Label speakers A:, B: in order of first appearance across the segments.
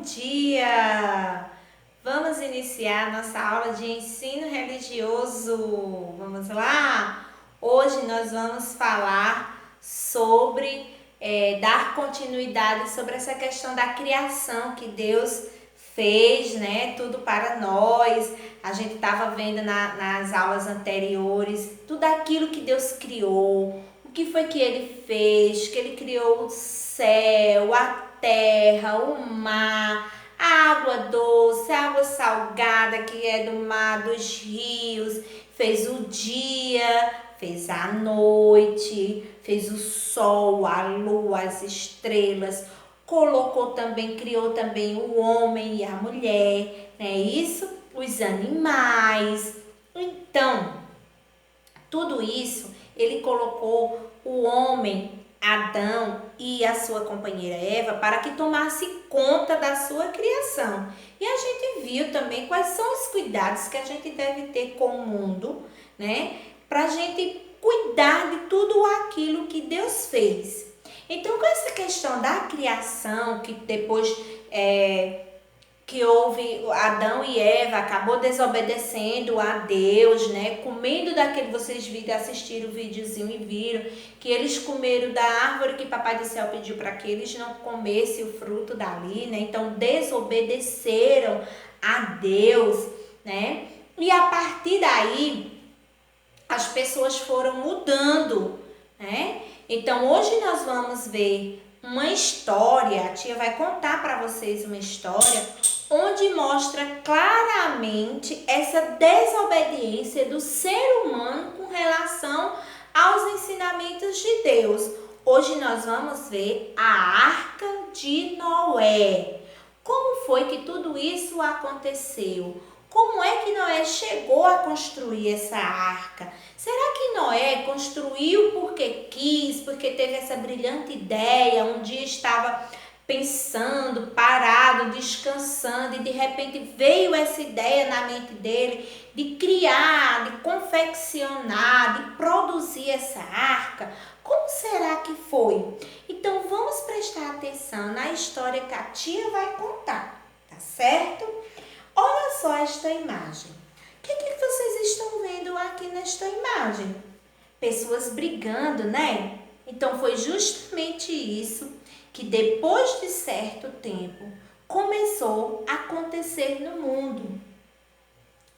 A: dia! Vamos iniciar nossa aula de ensino religioso. Vamos lá? Hoje nós vamos falar sobre dar continuidade sobre essa questão da criação que Deus fez, né? Tudo para nós. A gente estava vendo nas aulas anteriores tudo aquilo que Deus criou. O que foi que Ele fez? Que Ele criou o céu, a terra, o mar, a água doce, a água salgada que é do mar, dos rios, fez o dia, fez a noite, fez o sol, a lua, as estrelas, criou também o homem e a mulher, não é isso? Os animais. Então, tudo isso ele colocou o homem Adão e a sua companheira Eva para que tomasse conta da sua criação. E a gente viu também quais são os cuidados que a gente deve ter com o mundo, né? Para a gente cuidar de tudo aquilo que Deus fez. Então, com essa questão da criação, que depois que houve Adão e Eva, acabou desobedecendo a Deus, né? Comendo daquele, vocês assistiram o videozinho e viram que eles comeram da árvore que Papai do Céu pediu para que eles não comessem o fruto dali, né? Então desobedeceram a Deus, né? E a partir daí as pessoas foram mudando, né? Então hoje nós vamos ver uma história, a tia vai contar para vocês uma história onde mostra claramente essa desobediência do ser humano com relação aos ensinamentos de Deus. Hoje nós vamos ver a Arca de Noé. Como foi que tudo isso aconteceu? Como é que Noé chegou a construir essa arca? Será que Noé construiu porque quis, porque teve essa brilhante ideia, um dia estava pensando, parado, descansando e de repente veio essa ideia na mente dele de criar, de confeccionar, de produzir essa arca? Como será que foi? Então vamos prestar atenção na história que a tia vai contar, tá certo? Olha só esta imagem. O que vocês estão vendo aqui nesta imagem? Pessoas brigando, né? Então foi justamente isso que depois de certo tempo começou a acontecer no mundo.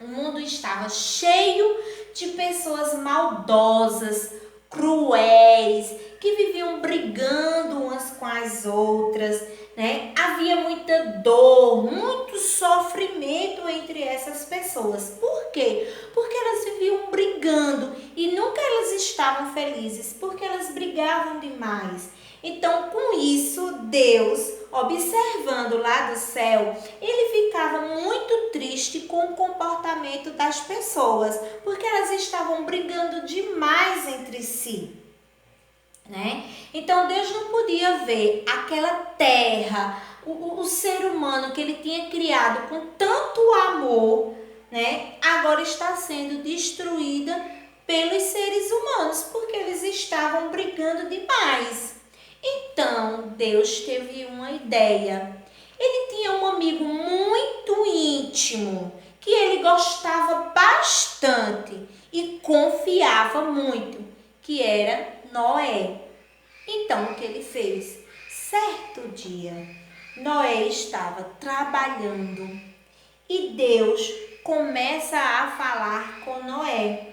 A: O mundo estava cheio de pessoas maldosas, cruéis, que viviam brigando umas com as outras, né? Havia muita dor, muito sofrimento entre essas pessoas. Por quê? Porque elas viviam brigando e nunca elas estavam felizes, porque elas brigavam demais. Então, com isso, Deus, observando lá do céu, ele ficava muito triste com o comportamento das pessoas, porque elas estavam brigando demais entre si, né? Então, Deus não podia ver aquela terra, o ser humano que ele tinha criado com tanto amor, né? Agora está sendo destruída pelos seres humanos, porque eles estavam brigando demais. Então, Deus teve uma ideia. Ele tinha um amigo muito íntimo, que ele gostava bastante e confiava muito, que era Noé. Então, o que ele fez? Certo dia, Noé estava trabalhando e Deus começa a falar com Noé.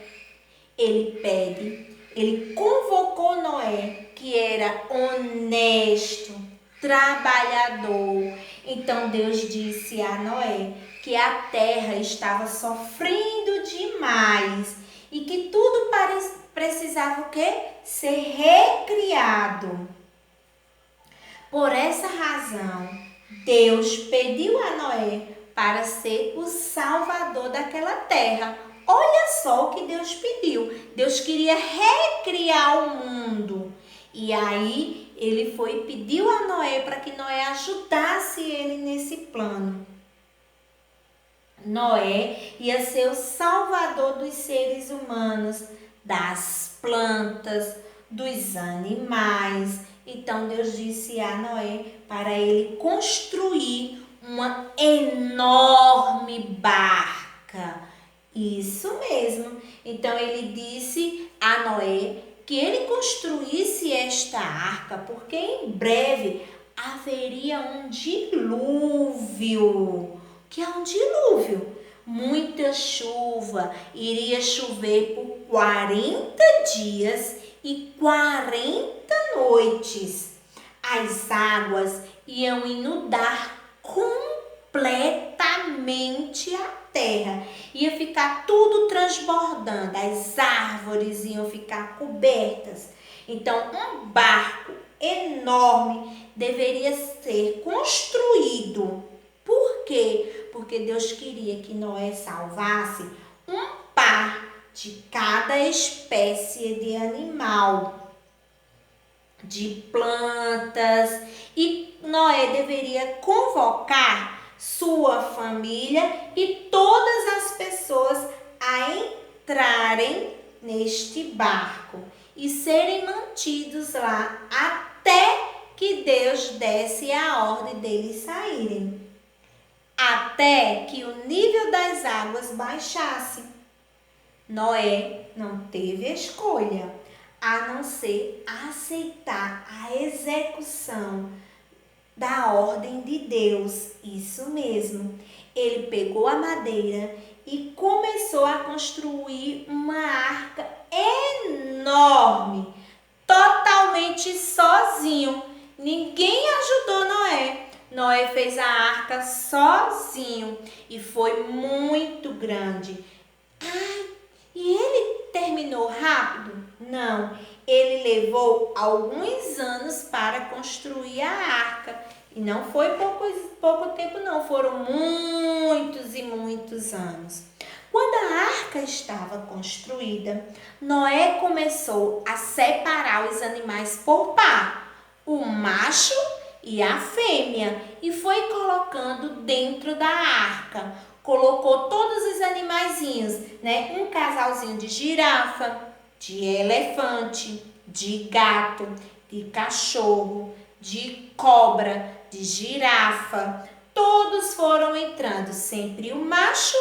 A: Ele convocou Noé, que era honesto, trabalhador. Então Deus disse a Noé que a terra estava sofrendo demais e que tudo precisava o quê? Ser recriado. Por essa razão, Deus pediu a Noé para ser o salvador daquela terra. Olha só o que Deus pediu. Deus queria recriar o mundo. E aí ele foi e pediu a Noé para que Noé ajudasse ele nesse plano. Noé ia ser o salvador dos seres humanos, das plantas, dos animais. Então Deus disse a Noé para ele construir uma enorme barca. Isso mesmo. Então ele disse a Noé que ele construísse esta arca, porque em breve haveria um dilúvio. O que é um dilúvio? Muita chuva, iria chover por 40 dias e 40 noites. As águas iam inundar completamente a terra. Ia ficar tudo transbordando, as árvores iam ficar cobertas. Então, um barco enorme deveria ser construído. Por quê? Porque Deus queria que Noé salvasse um par de cada espécie de animal, de plantas, e Noé deveria convocar sua família e todas as pessoas a entrarem neste barco e serem mantidos lá até que Deus desse a ordem deles saírem, até que o nível das águas baixasse. Noé não teve escolha a não ser aceitar a execução da ordem de Deus. Isso mesmo. Ele pegou a madeira e começou a construir uma arca enorme, totalmente sozinho. Ninguém ajudou Noé. Noé fez a arca sozinho e foi muito grande. E ele terminou rápido? Não, ele levou alguns anos para construir a arca. E não foi pouco tempo não, foram muitos e muitos anos. Quando a arca estava construída, Noé começou a separar os animais por par, o macho e a fêmea, e foi colocando dentro da arca. Colocou todos os animaizinhos, né? Um casalzinho de girafa, de elefante, de gato, de cachorro, de cobra, de girafa. Todos foram entrando, sempre o macho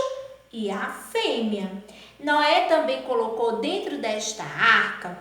A: e a fêmea. Noé também colocou dentro desta arca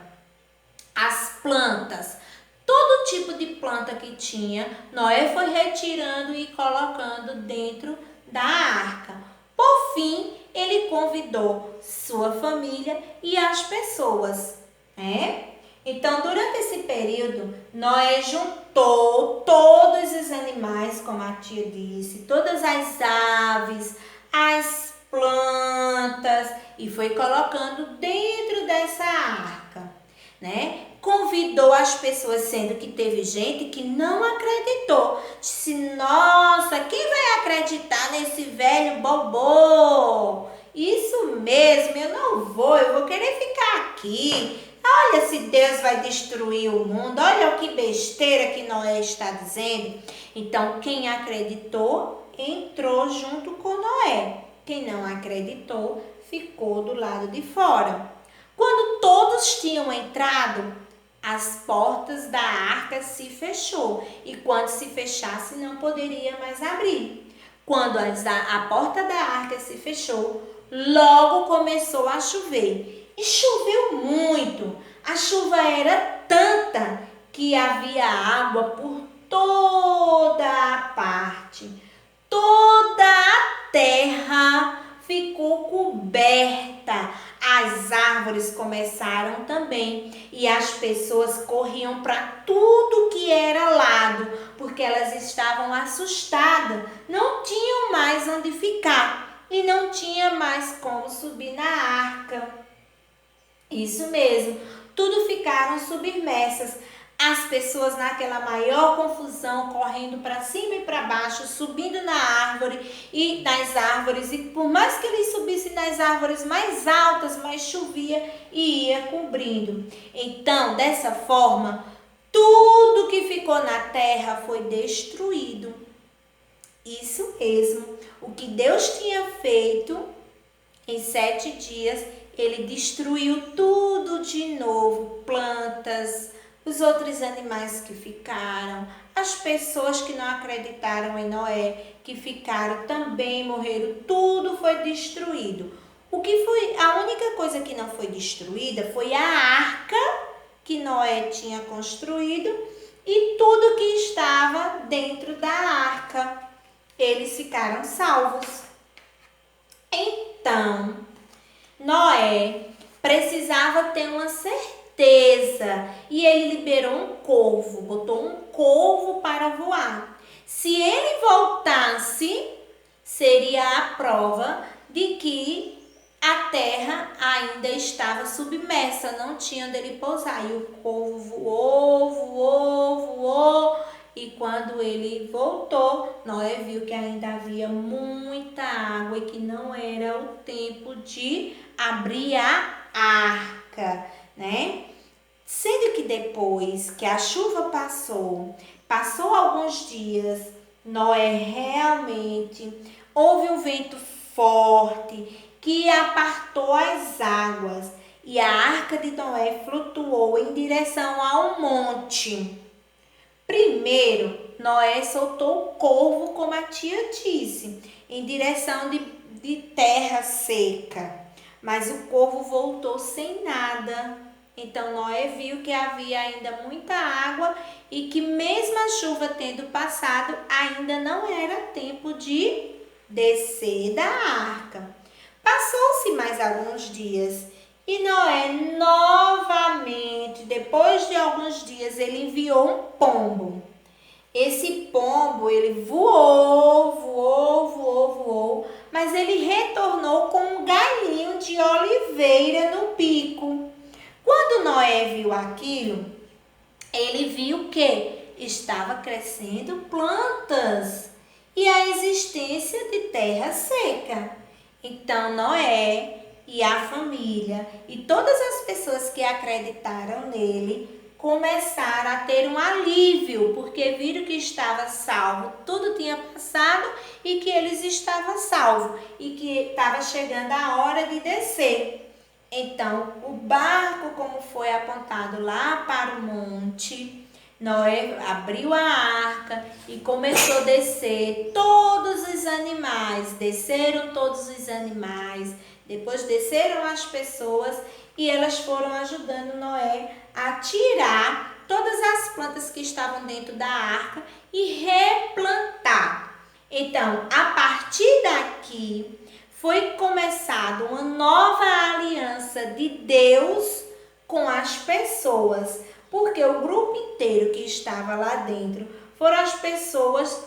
A: as plantas. Todo tipo de planta que tinha, Noé foi retirando e colocando dentro da arca. Por fim, ele convidou sua família e as pessoas, né? Então, durante esse período, Noé juntou todos os animais, como a tia disse, todas as aves, as plantas, e foi colocando dentro dessa arca, né? Convidou as pessoas, sendo que teve gente que não acreditou. Disse, nossa, quem vai acreditar nesse velho bobô? Isso mesmo, eu vou querer ficar aqui. Olha se Deus vai destruir o mundo, olha que besteira que Noé está dizendo. Então, quem acreditou, entrou junto com Noé. Quem não acreditou, ficou do lado de fora. Quando todos tinham entrado, as portas da arca se fechou, e quando se fechasse não poderia mais abrir. Quando a porta da arca se fechou, logo começou a chover, e choveu muito. A chuva era tanta que havia água por toda a parte. Toda a terra ficou coberta. As árvores começaram também, e as pessoas corriam para tudo que era lado, porque elas estavam assustadas, não tinham mais onde ficar e não tinha mais como subir na arca. Isso mesmo, tudo ficaram submersas. As pessoas naquela maior confusão, correndo para cima e para baixo, subindo na árvore e nas árvores. E por mais que eles subissem nas árvores mais altas, mais chovia e ia cobrindo. Então, dessa forma, tudo que ficou na terra foi destruído. Isso mesmo, o que Deus tinha feito em 7 dias, ele destruiu tudo de novo, plantas, os outros animais que ficaram, as pessoas que não acreditaram em Noé, que ficaram também morreram, tudo foi destruído. O que foi, a única coisa que não foi destruída foi a arca que Noé tinha construído e tudo que estava dentro da arca. Eles ficaram salvos. Então, Noé precisava ter uma certeza e ele liberou um corvo, botou um corvo para voar. Se ele voltasse, seria a prova de que a terra ainda estava submersa, não tinha onde ele pousar. E o corvo voou. E quando ele voltou, Noé viu que ainda havia muita água e que não era o tempo de abrir a arca, né? Sendo que depois que a chuva passou alguns dias, Noé realmente houve um vento forte que apartou as águas e a arca de Noé flutuou em direção ao monte. Primeiro, Noé soltou o corvo, como a tia disse, em direção de terra seca, mas o corvo voltou sem nada. Então Noé viu que havia ainda muita água e que mesmo a chuva tendo passado, ainda não era tempo de descer da arca. Passou-se mais alguns dias e Noé novamente, depois de alguns dias, ele enviou um pombo. Esse pombo, ele voou, mas ele retornou com um galhinho de oliveira no bico. Quando Noé viu aquilo, ele viu que estava crescendo plantas e a existência de terra seca. Então Noé e a família e todas as pessoas que acreditaram nele começaram a ter um alívio, porque viram que estava salvo, tudo tinha passado e que eles estavam salvos e que estava chegando a hora de descer. Então, o barco, como foi apontado lá para o monte, Noé abriu a arca e começou a descer todos os animais. Desceram todos os animais, depois desceram as pessoas e elas foram ajudando Noé a tirar todas as plantas que estavam dentro da arca e replantar. Então, a partir daqui, foi começada uma nova aliança de Deus com as pessoas, porque o grupo inteiro que estava lá dentro foram as pessoas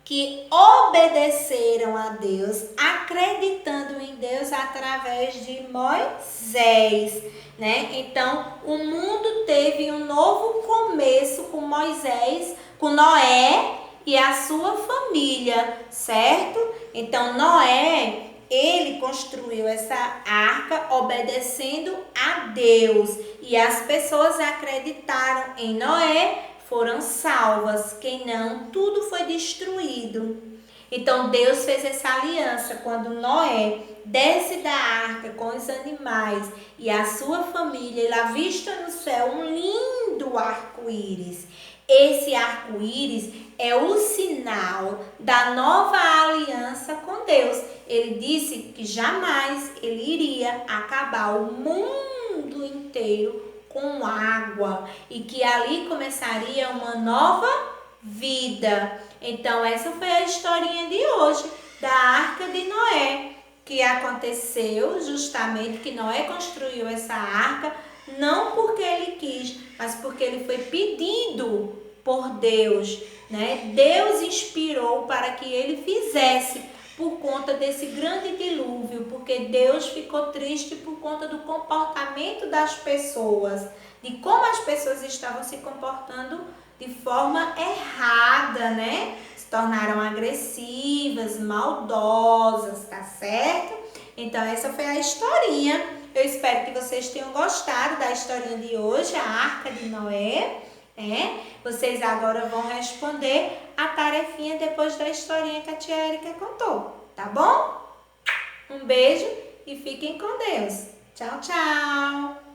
A: que obedeceram a Deus, acreditando em Deus através de Moisés, né? Então, o mundo teve um novo começo com Moisés, com Noé e a sua família, certo? Então, Noé, ele construiu essa arca obedecendo a Deus e as pessoas acreditaram em Noé, foram salvas. Quem não, tudo foi destruído. Então, Deus fez essa aliança quando Noé desce da arca com os animais e a sua família, ele avista no céu um lindo arco-íris. Esse arco-íris é o sinal da nova aliança com Deus. Ele disse que jamais ele iria acabar o mundo inteiro com água e que ali começaria uma nova vida. Então, essa foi a historinha de hoje da Arca de Noé, que aconteceu justamente que Noé construiu essa arca não porque ele quis, mas porque ele foi pedido por Deus, né? Deus inspirou para que ele fizesse por conta desse grande dilúvio, porque Deus ficou triste por conta do comportamento das pessoas, de como as pessoas estavam se comportando de forma errada, né? Se tornaram agressivas, maldosas, tá certo? Então, essa foi a historinha. Eu espero que vocês tenham gostado da historinha de hoje, a Arca de Noé. Vocês agora vão responder a tarefinha depois da historinha que a tia Érica contou, tá bom? Um beijo e fiquem com Deus. Tchau, tchau!